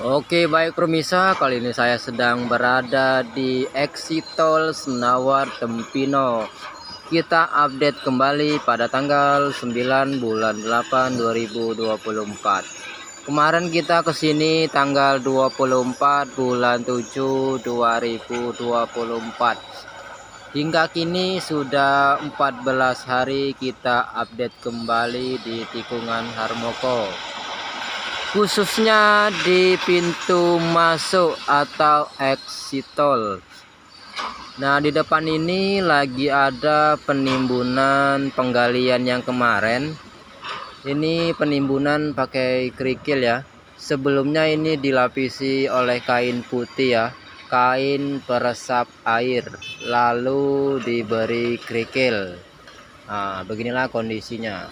Oke, baik permisa, kali ini saya sedang berada di exit tol Senawar Tempino. Kita update kembali pada tanggal 9 bulan 8 2024. Kemarin kita kesini tanggal 24 bulan 7 2024. Hingga kini sudah 14 hari kita update kembali di tikungan Harmoko, khususnya di pintu masuk atau exit tol. Nah, di depan ini lagi ada penimbunan penggalian yang kemarin. Ini penimbunan pakai kerikil ya. Sebelumnya ini dilapisi oleh kain putih ya, kain peresap air, lalu diberi kerikil. Nah, beginilah kondisinya.